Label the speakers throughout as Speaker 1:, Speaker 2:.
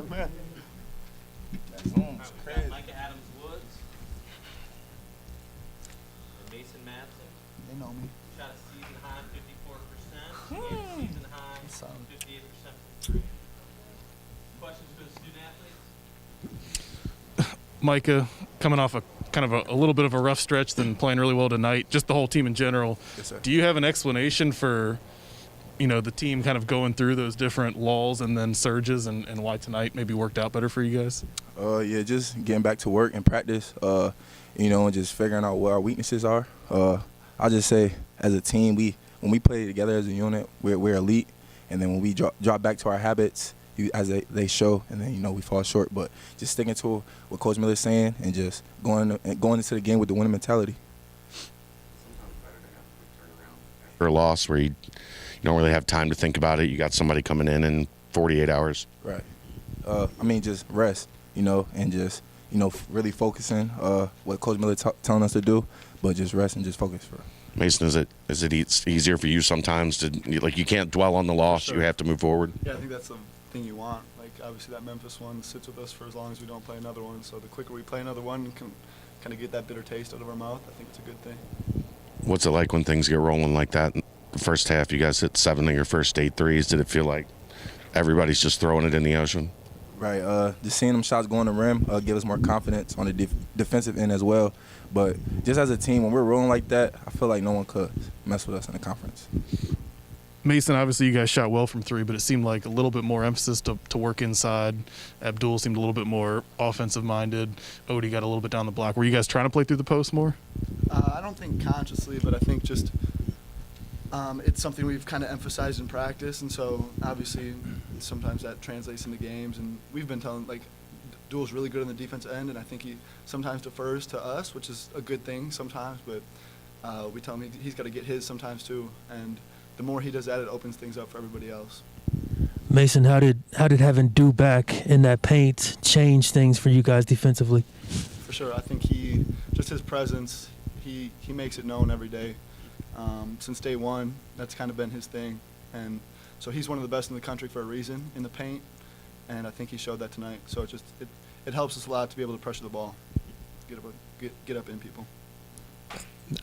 Speaker 1: Man.
Speaker 2: Zoom's crazy.
Speaker 3: Micah Adams-Woods and Mason Madsen.
Speaker 1: They know me.
Speaker 3: Shot a season high 54%. Season high
Speaker 1: Solid.
Speaker 3: 58% from three. Questions for the student athletes?
Speaker 4: Micah, coming off a kind of a little bit of a rough stretch, then playing really well tonight, just the whole team in general.
Speaker 2: Yes, sir.
Speaker 4: Do you have an explanation for, the team kind of going through those different lulls and then surges and why tonight maybe worked out better for you guys?
Speaker 2: Yeah, just getting back to work and practice, and just figuring out what our weaknesses are. I'll just say, as a team, when we play together as a unit, we're elite. And then when we drop back to our habits, as they show, and then, we fall short. But just sticking to what Coach Miller's saying and just going into the game with the winning mentality.
Speaker 5: For a loss where you don't really have time to think about it. You got somebody coming in 48 hours.
Speaker 2: Right. Just rest, and just, really focusing what Coach Miller telling us to do, but just rest and just focus for.
Speaker 5: Mason, is it easier for you sometimes to, you can't dwell on the loss,
Speaker 1: Sure.
Speaker 5: you have to move forward?
Speaker 1: Yeah, I think that's the thing you want. Like, obviously that Memphis one sits with us for as long as we don't play another one. So the quicker we play another one and can kind of get that bitter taste out of our mouth, I think it's a good thing.
Speaker 5: What's it like when things get rolling like that? In the first half, you guys hit 7 of your first 8 threes. Did it feel like everybody's just throwing it in the ocean?
Speaker 2: Right. Just seeing them shots going to the rim give us more confidence on the defensive end as well. But just as a team, when we're rolling like that, I feel like no one could mess with us in the conference.
Speaker 4: Mason, obviously you guys shot well from 3, but it seemed like a little bit more emphasis to work inside. Abdul seemed a little bit more offensive-minded. Odie got a little bit down the block. Were you guys trying to play through the post more?
Speaker 1: I don't think consciously, but I think just it's something we've kind of emphasized in practice, and so obviously sometimes that translates into games. And we've been telling, Abdul's really good on the defensive end, and I think he sometimes defers to us, which is a good thing sometimes, but we tell him he's got to get his sometimes too. And the more he does that, it opens things up for everybody else.
Speaker 6: Mason, how did having Dew back in that paint change things for you guys defensively?
Speaker 1: For sure, I think just his presence, he makes it known every day. Since day one, that's kind of been his thing, and so he's one of the best in the country for a reason in the paint, and I think he showed that tonight. So it helps us a lot to be able to pressure the ball, get up in people.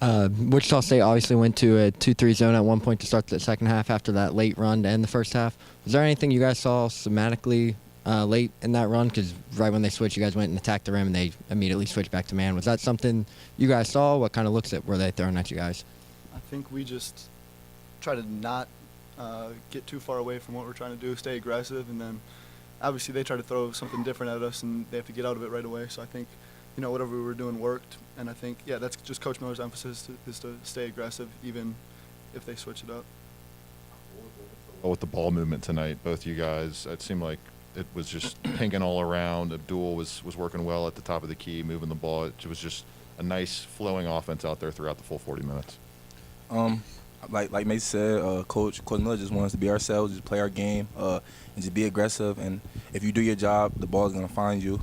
Speaker 7: Wichita State obviously went to a 2-3 zone at one point to start the second half after that late run to end the first half. Was there anything you guys saw schematically late in that run? Because right when they switched, you guys went and attacked the rim, and they immediately switched back to man. Was that something you guys saw? What kind of looks were they throwing at you guys?
Speaker 1: I think we just try to not get too far away from what we're trying to do, stay aggressive, and then obviously they try to throw something different at us, and they have to get out of it right away. So I think whatever we were doing worked, and I think, that's just Coach Miller's emphasis is to stay aggressive even if they switch it up.
Speaker 8: With the ball movement tonight, both you guys, it seemed like it was just pinging all around. Abdul was working well at the top of the key, moving the ball. It was just a nice flowing offense out there throughout the full 40 minutes.
Speaker 2: Like Mason said, Coach Miller just wants us to be ourselves, just play our game, and just be aggressive. And if you do your job, the ball's gonna find you.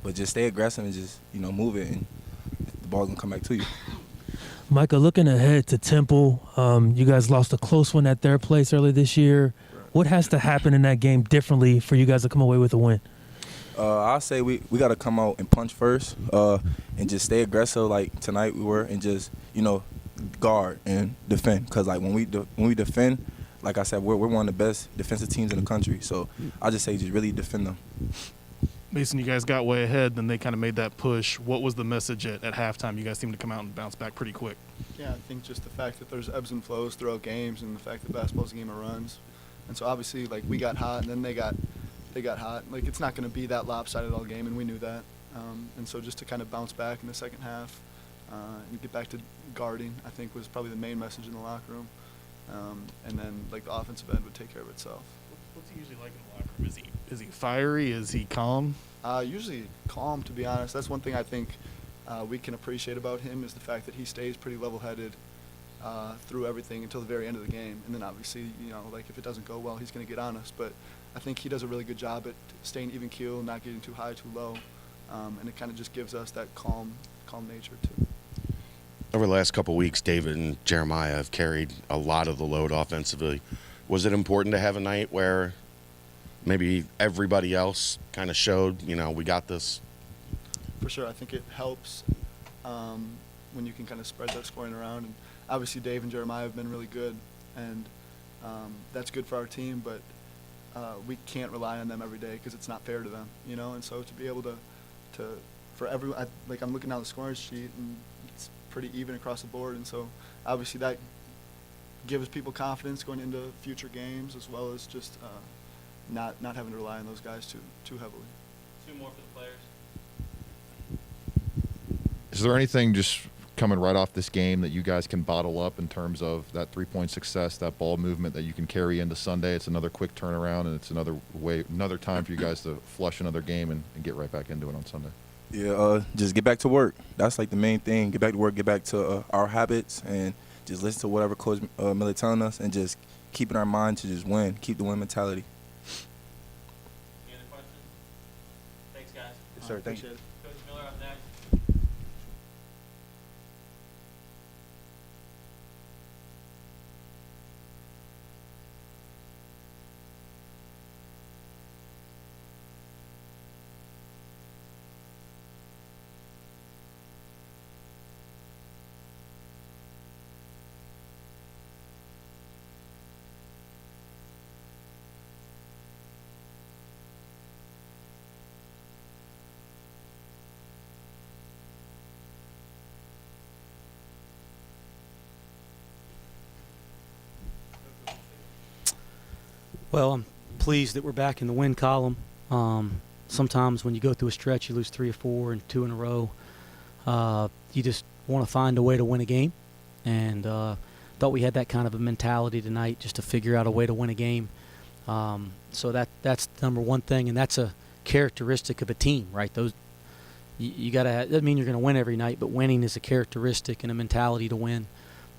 Speaker 2: But just stay aggressive and just move it, and the ball's gonna come back to you.
Speaker 6: Micah, looking ahead to Temple, you guys lost a close one at their place earlier this year. What has to happen in that game differently for you guys to come away with a win?
Speaker 2: I'll say we got to come out and punch first, and just stay aggressive like tonight we were, and just guard and defend. Because when we defend, like I said, we're one of the best defensive teams in the country. So I just say just really defend them.
Speaker 4: Mason, you guys got way ahead, then they kind of made that push. What was the message at halftime? You guys seemed to come out and bounce back pretty quick.
Speaker 1: Yeah, I think just the fact that there's ebbs and flows throughout games, and the fact that basketball's a game of runs. And so obviously, we got hot, and then they got hot. It's not going to be that lopsided all game, and we knew that. And so just to kind of bounce back in the second half and get back to guarding, I think was probably the main message in the locker room. And then the offensive end would take care of itself.
Speaker 4: What's he usually like in the locker room? Is he fiery? Is he calm?
Speaker 1: Usually calm, to be honest. That's one thing I think we can appreciate about him is the fact that he stays pretty level-headed through everything until the very end of the game. And then obviously, if it doesn't go well, he's going to get on us. But I think he does a really good job at staying even keel, not getting too high, too low. And it kind of just gives us that calm nature too.
Speaker 5: Over the last couple of weeks, David and Jeremiah have carried a lot of the load offensively. Was it important to have a night where maybe everybody else kind of showed, we got this.
Speaker 1: For sure, I think it helps when you can kind of spread that scoring around. And obviously, Dave and Jeremiah have been really good, and that's good for our team. But we can't rely on them every day because it's not fair to them, And so to be able to for everyone, I'm looking down the scoring sheet, and it's pretty even across the board. And so obviously that gives people confidence going into future games, as well as just not having to rely on those guys too heavily.
Speaker 3: 2 more for the players.
Speaker 8: Is there anything just coming right off this game that you guys can bottle up in terms of that 3-point success, that ball movement that you can carry into Sunday? It's another quick turnaround, and it's another time for you guys to flush another game and get right back into it on Sunday.
Speaker 2: Yeah, just get back to work. That's like the main thing. Get back to work, get back to our habits, and just listen to whatever Coach Miller telling us, and just keep in our mind to just win, keep the win mentality.
Speaker 3: Any other questions? Thanks, guys.
Speaker 2: Yes, sir. Thank you.
Speaker 1: Appreciate it.
Speaker 3: Coach Miller up next.
Speaker 9: Well, I'm pleased that we're back in the win column. Sometimes when you go through a stretch, you lose 3 or 4 and 2 in a row. You just want to find a way to win a game, and thought we had that kind of a mentality tonight, just to figure out a way to win a game. So that's the number one thing, and that's a characteristic of a team, right? You got to. Doesn't mean you're going to win every night, but winning is a characteristic and a mentality to win.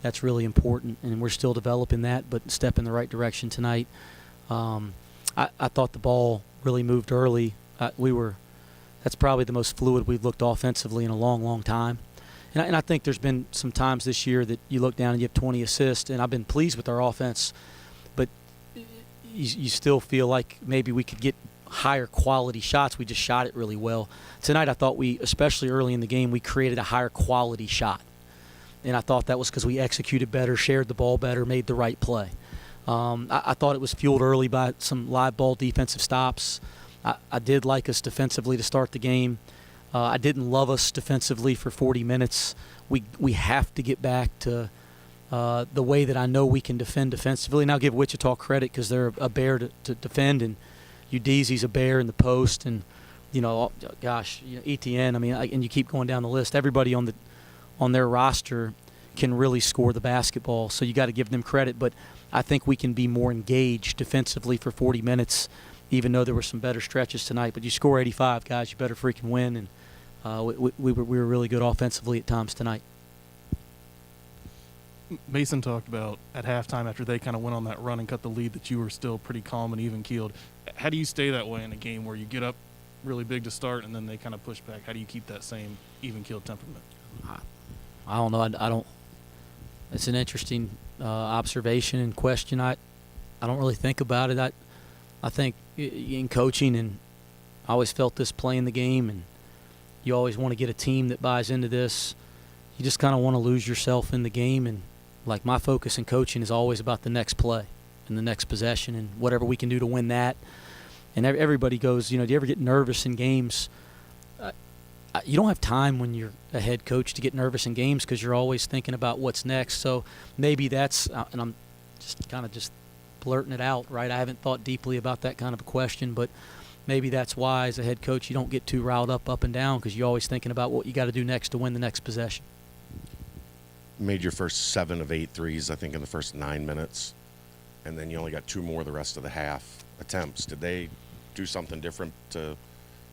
Speaker 9: That's really important, and we're still developing that, but step in the right direction tonight. I thought the ball really moved early. That's probably the most fluid we've looked offensively in a long, long time. And I think there's been some times this year that you look down and you have 20 assists, and I've been pleased with our offense, but you still feel like maybe we could get higher quality shots. We just shot it really well. Tonight I thought especially early in the game, we created a higher quality shot. And I thought that was because we executed better, shared the ball better, made the right play. I thought it was fueled early by some live ball defensive stops. I did like us defensively to start the game. I didn't love us defensively for 40 minutes. We have to get back to the way that I know we can defend defensively. And I'll give Wichita credit because they're a bear to defend, and Udze's a bear in the post, and ETN. I mean, and you keep going down the list. Everybody on their roster can really score the basketball, so you got to give them credit. But I think we can be more engaged defensively for 40 minutes, even though there were some better stretches tonight. But you score 85, guys, you better freaking win. And we were really good offensively at times tonight.
Speaker 4: Mason talked about at halftime, after they kind of went on that run and cut the lead, that you were still pretty calm and even-keeled. How do you stay that way in a game where you get up really big to start and then they kind of push back? How do you keep that same even-keeled temperament?
Speaker 9: I don't know. I don't. It's an interesting observation and question. I don't really think about it. I think in coaching, and I always felt this playing the game, and you always want to get a team that buys into this. You just kind of want to lose yourself in the game, and like my focus in coaching is always about the next play and the next possession and whatever we can do to win that. And everybody goes, do you ever get nervous in games? You don't have time when you're a head coach to get nervous in games because you're always thinking about what's next. So maybe that's, and I'm just blurting it out, right? I haven't thought deeply about that kind of a question, but maybe that's why as a head coach you don't get too riled up and down because you're always thinking about what you got to do next to win the next possession.
Speaker 5: Made your first 7 of 8 threes, I think, in the first 9 minutes, and then you only got 2 more the rest of the half attempts. Did they do something different to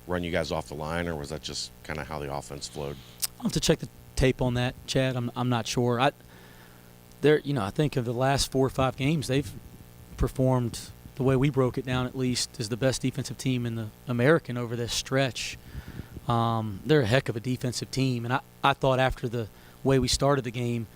Speaker 5: run you guys off the line, or was that just kind of how the offense flowed?
Speaker 9: I'll have to check the tape on that, Chad. I'm not sure. I think of the last 4 or 5 games, they've performed the way we broke it down, at least, as the best defensive team in the American over this stretch. They're a heck of a defensive team, and I thought after the way we started the game,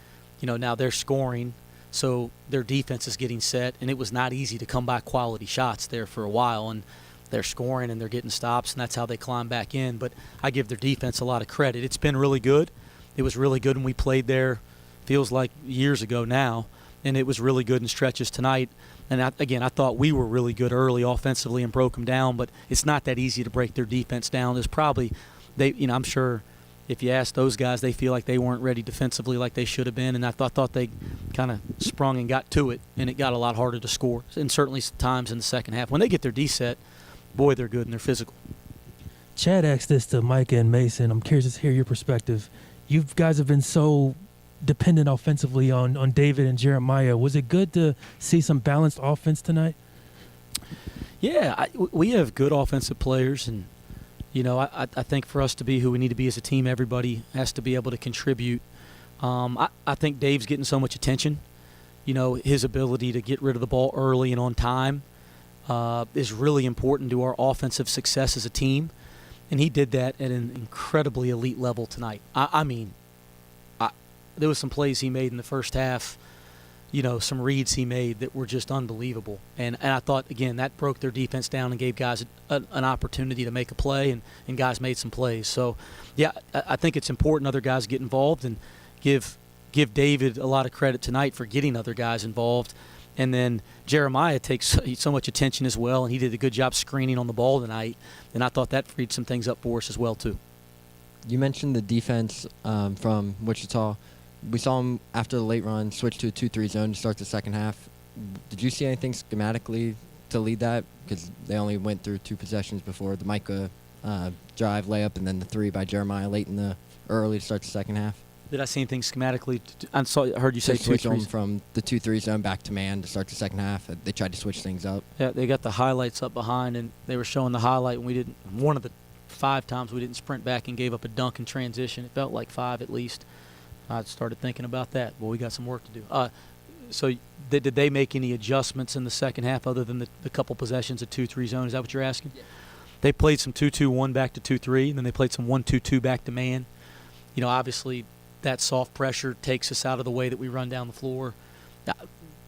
Speaker 9: now they're scoring, So their defense is getting set, and it was not easy to come by quality shots there for a while. And they're scoring and they're getting stops, and that's how they climb back in. But I give their defense a lot of credit. It's been really good. It was really good when we played there, feels like years ago now, and it was really good in stretches tonight. And I thought we were really good early offensively and broke them down, but it's not that easy to break their defense down. There's probably, I'm sure if you ask those guys, they feel like they weren't ready defensively like they should have been, and I thought they kind of sprung and got to it, and it got a lot harder to score. And certainly times in the second half. When they get their D set, boy, they're good and they're physical.
Speaker 6: Chad asked this to Micah and Mason. I'm curious to hear your perspective. You guys have been so dependent offensively on David and Jeremiah. Was it good to see some balanced offense tonight?
Speaker 9: Yeah, we have good offensive players, and I think for us to be who we need to be as a team, everybody has to be able to contribute. I think Dave's getting so much attention. His ability to get rid of the ball early and on time is really important to our offensive success as a team, and he did that at an incredibly elite level tonight. There was some plays he made in the first half, some reads he made that were just unbelievable. And I thought, again, that broke their defense down and gave guys an opportunity to make a play, and guys made some plays. So, yeah, I think it's important other guys get involved, and give David a lot of credit tonight for getting other guys involved. And then Jeremiah takes so much attention as well, and he did a good job screening on the ball tonight. And I thought that freed some things up for us as well, too.
Speaker 7: You mentioned the defense from Wichita. We saw them after the late run switch to a 2-3 zone to start the second half. Did you see anything schematically to lead that? Because they only went through 2 possessions before the Micah drive, layup, and then the 3 by Jeremiah late in the early to start the second half.
Speaker 9: Did I see anything schematically? I heard you say
Speaker 7: They switched
Speaker 9: 2-3.
Speaker 7: them from the 2-3 zone back to man to start the second half. They tried to switch things up.
Speaker 9: Yeah, they got the highlights up behind, and they were showing the highlight when we didn't. One of the 5 times we didn't sprint back and gave up a dunk in transition. It felt like 5 at least. I started thinking about that. Well, we got some work to do. So did they make any adjustments in the second half other than the couple possessions of 2-3 zone? Is that what you're asking? Yeah. They played some 2-2-1 back to 2-3, and then they played some 1-2-2 back to man. Obviously that soft pressure takes us out of the way that we run down the floor. That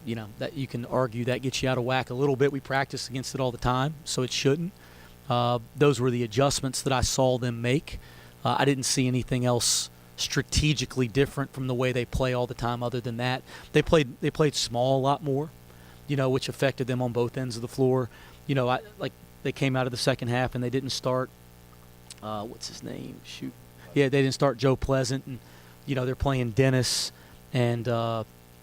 Speaker 9: you can argue that gets you out of whack a little bit. We practice against it all the time, so it shouldn't. Those were the adjustments that I saw them make. I didn't see anything else strategically different from the way they play all the time other than that. They played small a lot more, which affected them on both ends of the floor. They came out of the second half and they didn't start what's his name? They didn't start Joe Pleasant, and they're playing Dennis and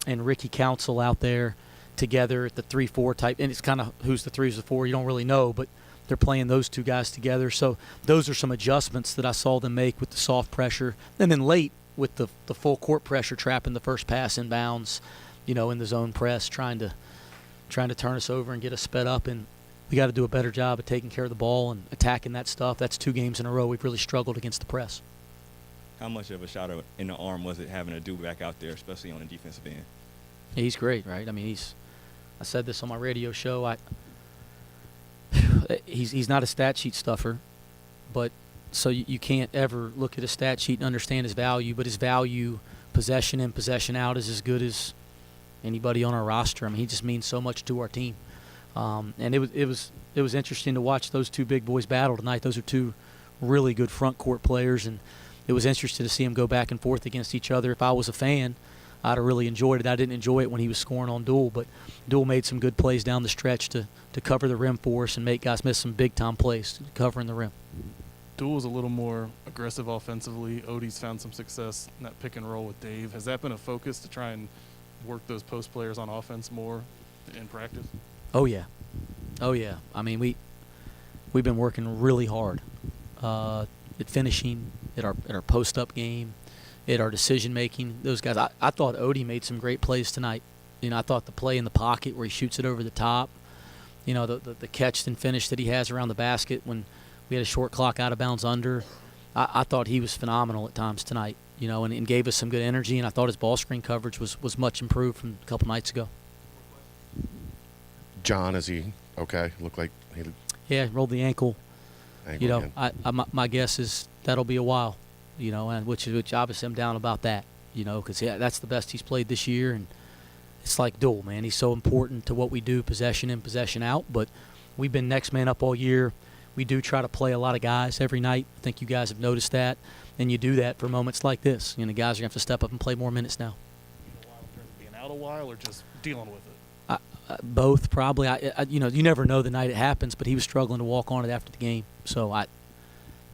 Speaker 9: Ricky Council out there together at the 3-4 type, and it's kind of who's the 3, who's the 4, you don't really know, but they're playing those 2 guys together. So those are some adjustments that I saw them make with the soft pressure. And then late with the full court pressure, trapping the first pass in bounds, in the zone press, trying to turn us over and get us sped up. And we got to do a better job of taking care of the ball and attacking that stuff. That's 2 games in a row we've really struggled against the press.
Speaker 3: How much of a shot in the arm was it having to do back out there, especially on the defensive end?
Speaker 9: He's great, right? I mean, I said this on my radio show. He's not a stat sheet stuffer, but so you can't ever look at a stat sheet and understand his value. But his value, possession in, possession out, is as good as anybody on our roster. I mean, he just means so much to our team. And it was interesting to watch those 2 big boys battle tonight. Those are 2 really good front court players, and it was interesting to see them go back and forth against each other. If I was a fan, I'd have really enjoyed it. I didn't enjoy it when he was scoring on Duel, but Duel made some good plays down the stretch to cover the rim for us and make guys miss some big-time plays covering the rim.
Speaker 4: Duel's a little more aggressive offensively. Odie's found some success in that pick and roll with Dave. Has that been a focus to try and work those post players on offense more in practice?
Speaker 9: Oh, yeah. I mean, we've been working really hard at finishing, at our post-up game, at our decision-making. Those guys, I thought Odie made some great plays tonight. I thought the play in the pocket where he shoots it over the top, the catch and finish that he has around the basket when we had a short clock out of bounds under. I thought he was phenomenal at times tonight, and gave us some good energy, and I thought his ball screen coverage was much improved from a couple nights ago.
Speaker 5: John, is he okay? Looked like he
Speaker 9: rolled the ankle.
Speaker 5: again.
Speaker 9: My guess is that'll be a while, and which obviously I'm down about that, because that's the best he's played this year, it's like Duel, man. He's so important to what we do, possession in, possession out. But we've been next man up all year. We do try to play a lot of guys every night. I think you guys have noticed that. And you do that for moments like this. You know, guys are going to have to step up and play more minutes now.
Speaker 4: Being out a while or just dealing with it?
Speaker 9: Both, probably. You know, you never know the night it happens, but he was struggling to walk on it after the game. So,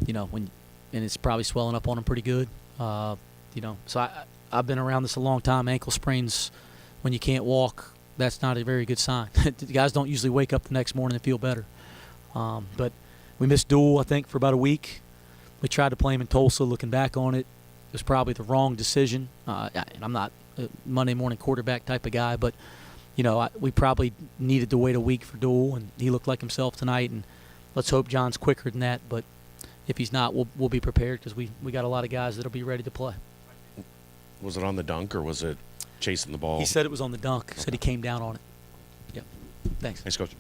Speaker 9: you know, and it's probably swelling up on him pretty good. You know, so I've been around this a long time. Ankle sprains, when you can't walk, that's not a very good sign. The guys don't usually wake up the next morning and feel better. But we missed Duel, I think, for about a week. We tried to play him in Tulsa. Looking back on it, it was probably the wrong decision. And I'm not a Monday morning quarterback type of guy, but you know, we probably needed to wait a week for Duel, and he looked like himself tonight. And let's hope John's quicker than that. But if he's not, we'll be prepared because we got a lot of guys that'll be ready to play.
Speaker 5: Was it on the dunk or was it chasing the ball?
Speaker 9: He said it was on the dunk. He said he came down on it. Yep. Thanks.
Speaker 5: Thanks, Coach.